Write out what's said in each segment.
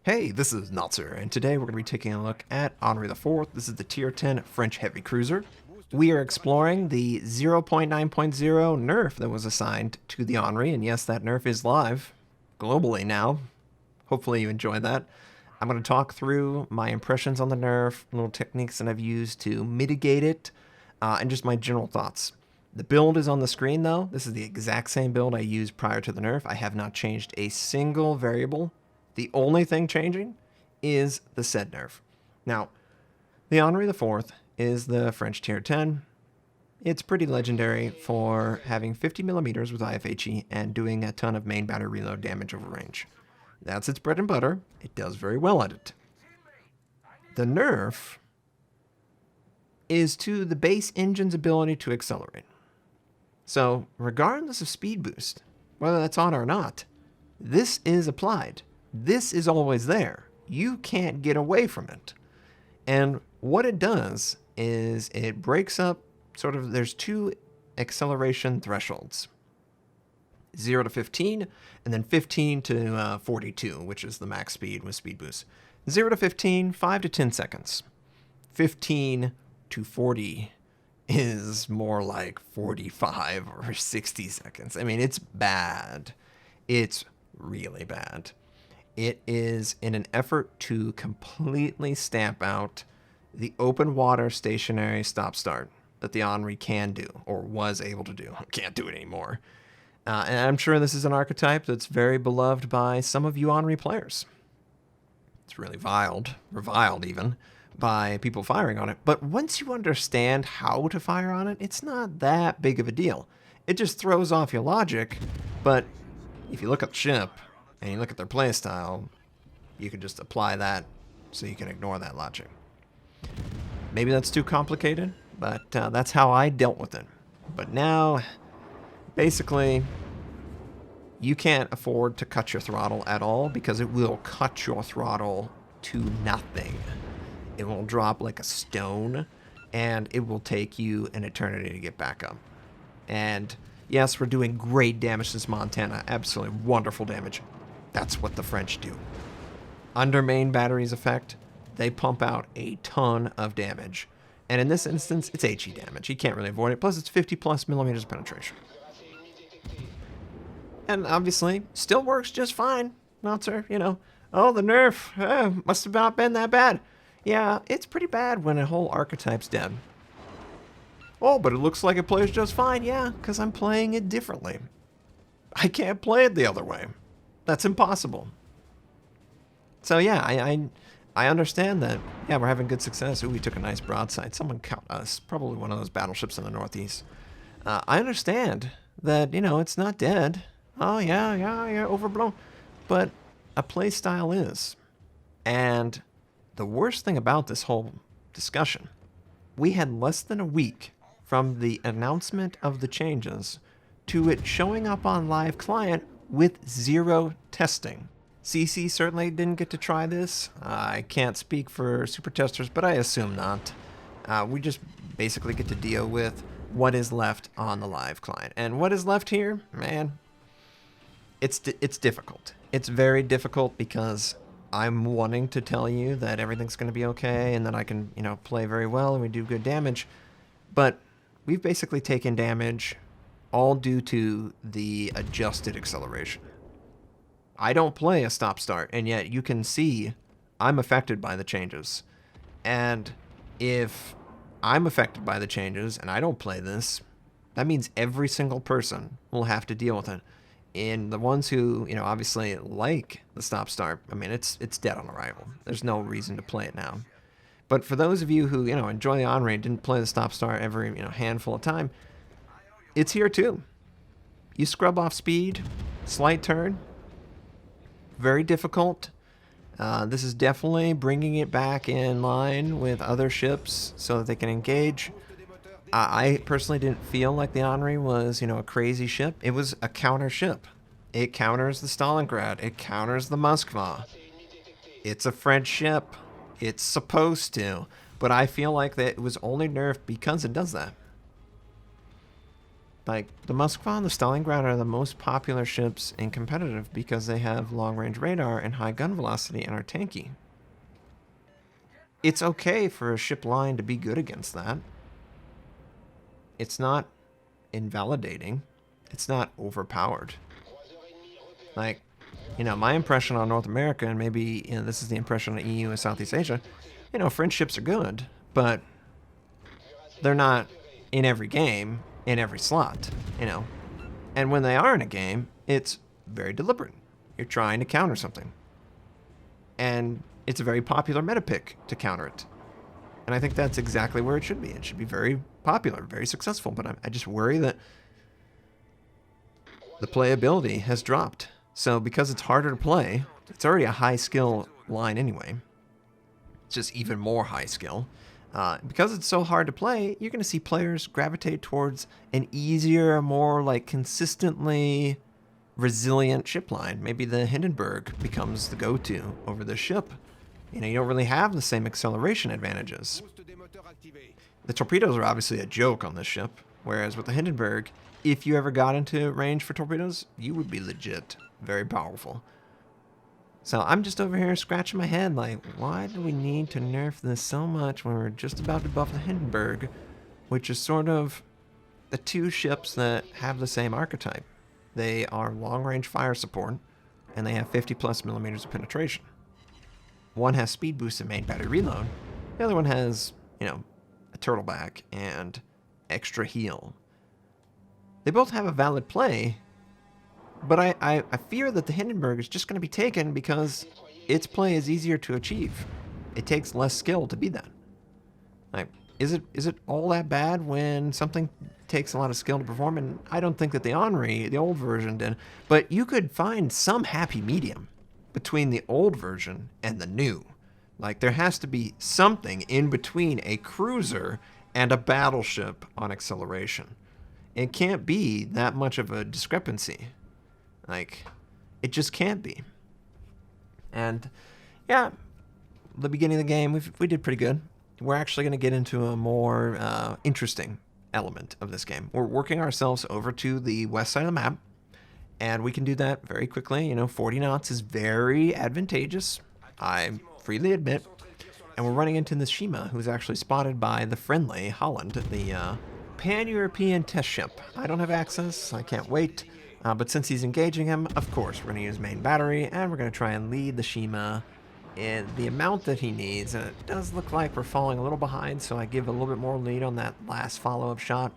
Hey, this is Notser, and today we're going to be taking a look at Henri IV. This is the Tier 10 French heavy cruiser. We are exploring the 0.9.0 Nerf that was assigned to the Henri, and yes, that Nerf is live globally now. Hopefully you enjoyed that. I'm going to talk through my impressions on the Nerf, little techniques that I've used to mitigate it, and just my general thoughts. The build is on the screen though. This is the exact same build I used prior to the Nerf. I have not changed a single variable. The only thing changing is the said Nerf. Now, the Henri IV is the French Tier 10. It's pretty legendary for having 50 millimeters with IFHE and doing a ton of main battery reload damage over range. That's its bread and butter. It does very well at it. The Nerf is to the base engine's ability to accelerate. So, regardless of speed boost, whether that's on or not, this is applied. This is always there. You can't get away from it. And what it does is it breaks up there's two acceleration thresholds. 0 to 15, and then 15 to 42, which is the max speed with speed boost. 0 to 15, 5 to 10 seconds. 15 to 40 is more like 45 or 60 seconds. I mean, it's bad. It's really bad. It is in an effort to completely stamp out the open water stationary stop-start that the Henri can do, or was able to do. Can't do it anymore. And I'm sure this is an archetype that's very beloved by some of you Henri players. It's really reviled even, by people firing on it. But once you understand how to fire on it, it's not that big of a deal. It just throws off your logic, but if you look at the ship, and you look at their playstyle, you can just apply that so you can ignore that logic. Maybe that's too complicated, but that's how I dealt with it. But now, basically, you can't afford to cut your throttle at all because it will cut your throttle to nothing. It will drop like a stone, and it will take you an eternity to get back up. And yes, we're doing great damage this Montana. Absolutely wonderful damage. That's what the French do. Under main battery's effect, they pump out a ton of damage. And in this instance, it's HE damage. You can't really avoid it. Plus, it's 50 plus millimeters of penetration. And obviously, still works just fine. Notser, oh, the Nerf must have not been that bad. Yeah, it's pretty bad when a whole archetype's dead. Oh, but it looks like it plays just fine. Yeah, because I'm playing it differently. I can't play it the other way. That's impossible. So yeah, I understand that. Yeah, we're having good success. Ooh, we took a nice broadside. Someone caught us. Probably one of those battleships in the Northeast. I understand that, it's not dead. Oh, yeah, overblown. But a play style is. And the worst thing about this whole discussion, we had less than a week from the announcement of the changes to it showing up on live client with 0 testing. CC certainly didn't get to try this. I can't speak for super testers, but I assume not. We just basically get to deal with what is left on the live client. And what is left here, man, it's difficult. It's very difficult because I'm wanting to tell you that everything's going to be okay and that I can, play very well and we do good damage. But we've basically taken damage all due to the adjusted acceleration. I don't play a stop-start, and yet you can see I'm affected by the changes. And if I'm affected by the changes and I don't play this, that means every single person will have to deal with it. And the ones who, obviously like the stop-start, I mean, it's dead on arrival. There's no reason to play it now. But for those of you who, enjoy the Henri and didn't play the stop-start every, handful of time, it's here too. You scrub off speed, slight turn, very difficult. This is definitely bringing it back in line with other ships so that they can engage. I personally didn't feel like the Henri was, a crazy ship. It was a counter ship. It counters the Stalingrad. It counters the Moskva. It's a French ship. It's supposed to. But I feel like that it was only nerfed because it does that. Like, the Moskva and the Stalingrad are the most popular ships in competitive because they have long-range radar and high gun velocity and are tanky. It's okay for a ship line to be good against that. It's not invalidating. It's not overpowered. Like, you know, my impression on North America, and maybe, you know, this is the impression on EU and Southeast Asia, you know, French ships are good, but they're not in every game, in every slot, you know. And when they are in a game, it's very deliberate. You're trying to counter something. And it's a very popular meta pick to counter it. And I think that's exactly where it should be. It should be very popular, very successful, but I just worry that the playability has dropped. So because it's harder to play, it's already a high skill line anyway. It's just even more high skill. Because it's so hard to play, you're going to see players gravitate towards an easier, more like consistently resilient ship line. Maybe the Hindenburg becomes the go-to over the ship. You know, you don't really have the same acceleration advantages. The torpedoes are obviously a joke on this ship, whereas with the Hindenburg, if you ever got into range for torpedoes, you would be legit very powerful. So I'm just over here scratching my head like, why do we need to nerf this so much when we're just about to buff the Hindenburg, which is sort of the two ships that have the same archetype. They are long-range fire support, and they have 50 plus millimeters of penetration. One has speed boost and main battery reload. The other one has, you know, a turtleback and extra heal. They both have a valid play, but I fear that the Hindenburg is just going to be taken because its play is easier to achieve. It takes less skill to be that. Like, is it all that bad when something takes a lot of skill to perform? And I don't think that the Henri, the old version, did. But you could find some happy medium between the old version and the new. Like, there has to be something in between a cruiser and a battleship on acceleration. It can't be that much of a discrepancy. Like, it just can't be. And, yeah, the beginning of the game, we did pretty good. We're actually going to get into a more interesting element of this game. We're working ourselves over to the west side of the map, and we can do that very quickly. You know, 40 knots is very advantageous, I freely admit. And we're running into Nishima, who's actually spotted by the friendly Holland, the Pan-European test ship. I don't have access. I can't wait. But since he's engaging him, of course, we're going to use main battery, and we're going to try and lead the Shima in the amount that he needs. And it does look like we're falling a little behind, so I give a little bit more lead on that last follow-up shot.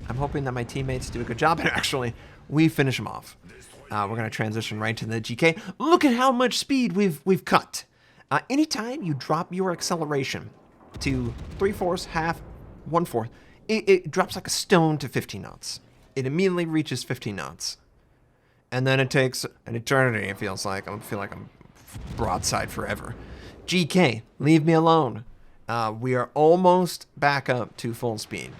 I'm hoping that my teammates do a good job, and actually, we finish him off. We're going to transition right to the GK. Look at how much speed we've cut. Anytime you drop your acceleration to 3/4, half, 1/4, it drops like a stone to 15 knots. It immediately reaches 15 knots. And then it takes an eternity, it feels like. I feel like I'm broadside forever. GK, leave me alone. We are almost back up to full speed.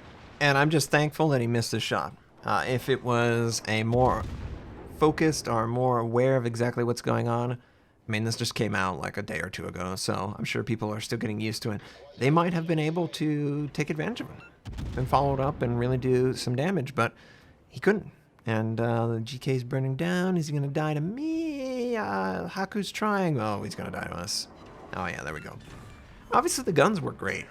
And I'm just thankful that he missed his shot. If it was a more focused or more aware of exactly what's going on, I mean, this just came out like a day or two ago, so I'm sure people are still getting used to it. They might have been able to take advantage of it and follow it up and really do some damage, but he couldn't. And the GK's burning down. Is he going to die to me? Haku's trying. Oh, he's going to die to us. Oh, yeah, there we go. Obviously, the guns were great.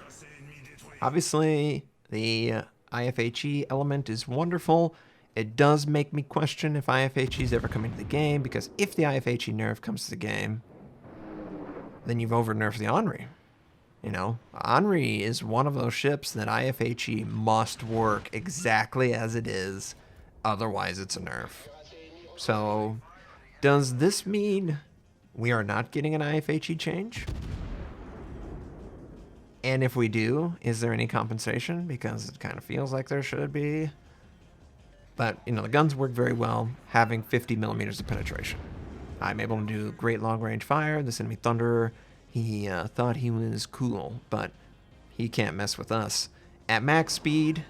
Obviously, the IFHE element is wonderful. It does make me question if IFHE's ever come into the game, because if the IFHE nerf comes to the game, then you've over-nerfed the Henri. You know, Henri is one of those ships that IFHE must work exactly as it is, otherwise it's a nerf. So, does this mean we are not getting an IFHE change? And if we do, is there any compensation? Because it kind of feels like there should be. But, you know, the guns work very well, having 50 millimeters of penetration. I'm able to do great long-range fire. This enemy Thunderer, he thought he was cool, but he can't mess with us. At max speed,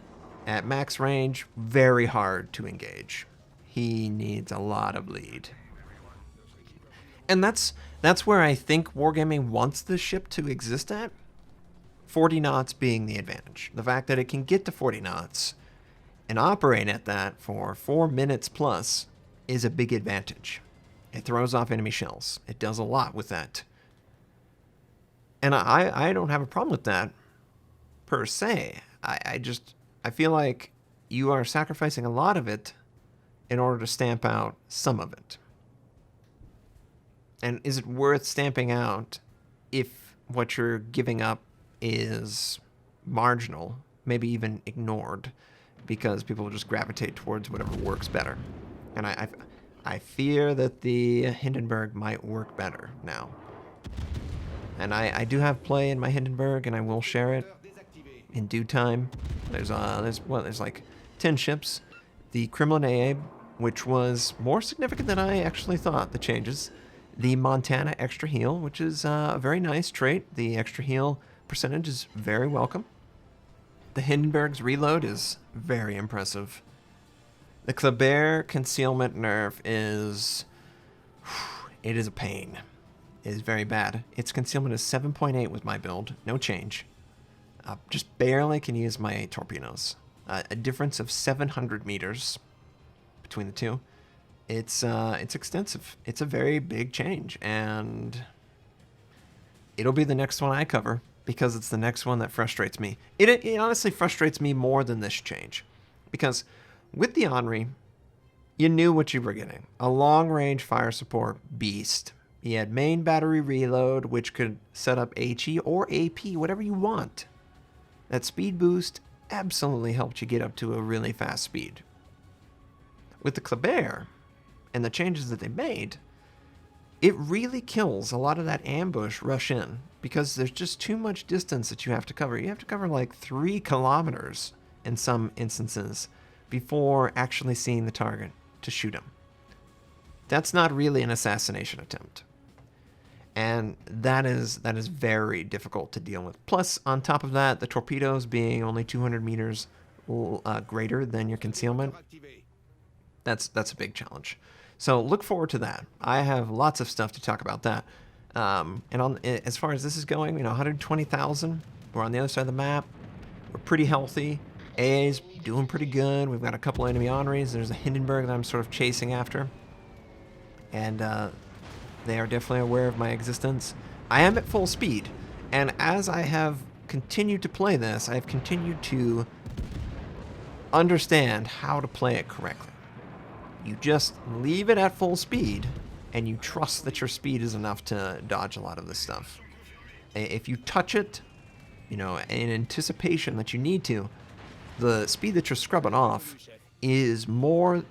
at max range, very hard to engage. He needs a lot of lead. And that's where I think Wargaming wants this ship to exist at. 40 knots being the advantage. The fact that it can get to 40 knots And operating at that for 4 minutes plus is a big advantage. It throws off enemy shells. It does a lot with that. And I don't have a problem with that, per se. I feel like you are sacrificing a lot of it in order to stamp out some of it. And is it worth stamping out if what you're giving up is marginal, maybe even ignored, because people will just gravitate towards whatever works better? And I fear that the Hindenburg might work better now. And I do have play in my Hindenburg, and I will share it in due time. There's like 10 ships. The Kremlin Abe, which was more significant than I actually thought, the changes. The Montana Extra Heal, which is a very nice trait. The extra heal percentage is very welcome. The Hindenburg's reload is very impressive. The Kleber Concealment Nerf is... it is a pain. It is very bad. Its concealment is 7.8 with my build. No change. Just barely can use my torpedoes. A difference of 700 meters between the two. It's extensive. It's a very big change, and it'll be the next one I cover because it's the next one that frustrates me. It honestly frustrates me more than this change, because with the Henri, you knew what you were getting. A long-range fire support beast. He had main battery reload, which could set up HE or AP, whatever you want. That speed boost absolutely helped you get up to a really fast speed. With the Kleber and the changes that they made, it really kills a lot of that ambush rush in, because there's just too much distance that you have to cover. You have to cover like 3 kilometers in some instances before actually seeing the target to shoot him. That's not really an assassination attempt. And that is very difficult to deal with. Plus, on top of that, the torpedoes being only 200 meters greater than your concealment, that's a big challenge. So look forward to that. I have lots of stuff to talk about that. And as far as this is going, 120,000. We're on the other side of the map. We're pretty healthy. AA's doing pretty good. We've got a couple enemy Henris. There's a Hindenburg that I'm sort of chasing after. And they are definitely aware of my existence. I am at full speed, and as I have continued to play this, I have continued to understand how to play it correctly. You just leave it at full speed, and you trust that your speed is enough to dodge a lot of this stuff. If you touch it, in anticipation that you need to, the speed that you're scrubbing off is more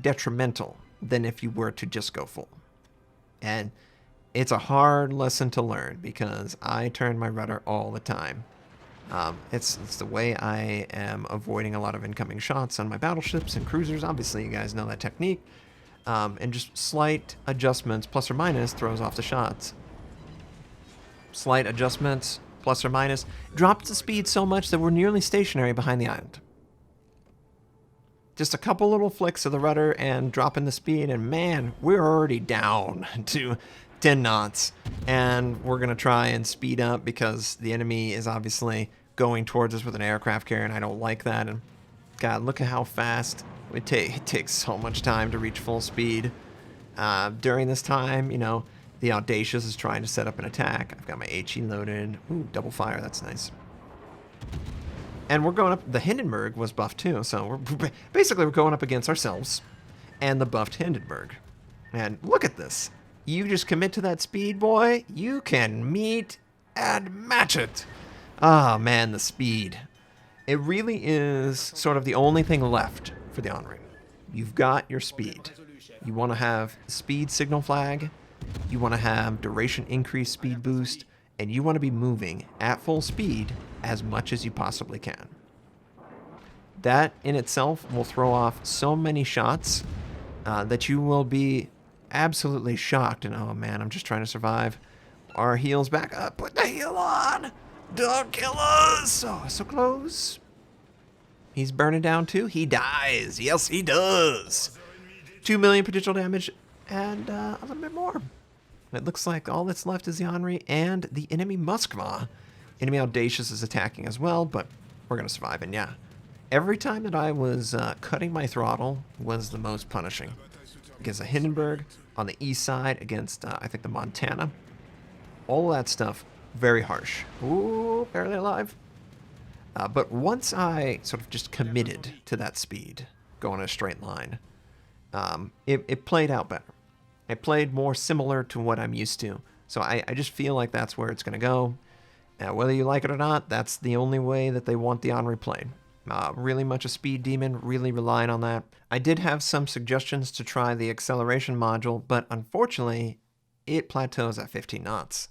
detrimental than if you were to just go full. And it's a hard lesson to learn, because I turn my rudder all the time. It's the way I am avoiding a lot of incoming shots on my battleships and cruisers. Obviously, you guys know that technique. And just slight adjustments, plus or minus, throws off the shots. Slight adjustments, plus or minus, drops the speed so much that we're nearly stationary behind the island. Just a couple little flicks of the rudder and dropping the speed, and man, we're already down to 10 knots. And we're going to try and speed up because the enemy is obviously going towards us with an aircraft carrier, and I don't like that. And God, look at how fast it takes so much time to reach full speed. During this time, the Audacious is trying to set up an attack. I've got my HE loaded. Ooh, double fire, that's nice. And we're going up, the Hindenburg was buffed too, so we're going up against ourselves and the buffed Hindenburg. And look at this. You just commit to that speed, boy, you can meet and match it. Ah, man, the speed. It really is sort of the only thing left for the Henri. You've got your speed. You want to have speed signal flag, you want to have duration increase speed boost, and you want to be moving at full speed as much as you possibly can. That in itself will throw off so many shots that you will be absolutely shocked. And oh man, I'm just trying to survive. Our heel's back up. Put the heel on. Don't kill us. Oh, so close. He's burning down too. He dies. Yes, he does. 2 million potential damage and a little bit more. It looks like all that's left is the Henri and the enemy Moskva. Enemy Audacious is attacking as well, but we're going to survive. And yeah, Every time that I was cutting my throttle was the most punishing. Against the Hindenburg, on the east side, against, I think, the Montana. All that stuff, very harsh. Ooh, barely alive. But once I sort of just committed to that speed, going in a straight line, it played out better. It played more similar to what I'm used to. So I just feel like that's where it's going to go. Whether you like it or not, that's the only way that they want the Henri played. Really much a speed demon, really relying on that. I did have some suggestions to try the acceleration module, but unfortunately, it plateaus at 15 knots.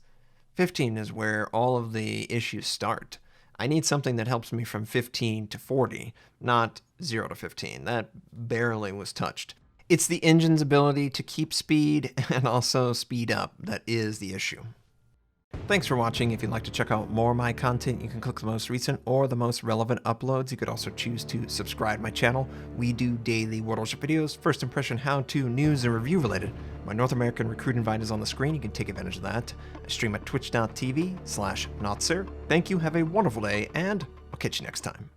15 is where all of the issues start. I need something that helps me from 15 to 40, not 0 to 15. That barely was touched. It's the engine's ability to keep speed and also speed up that is the issue. Thanks for watching. If you'd like to check out more of my content, you can click the most recent or the most relevant uploads. You could also choose to subscribe to my channel. We do daily World Warship videos, first impression, how-to, news, and review related. My North American recruit invite is on the screen. You can take advantage of that. I stream at twitch.tv/notser. Thank you, have a wonderful day, and I'll catch you next time.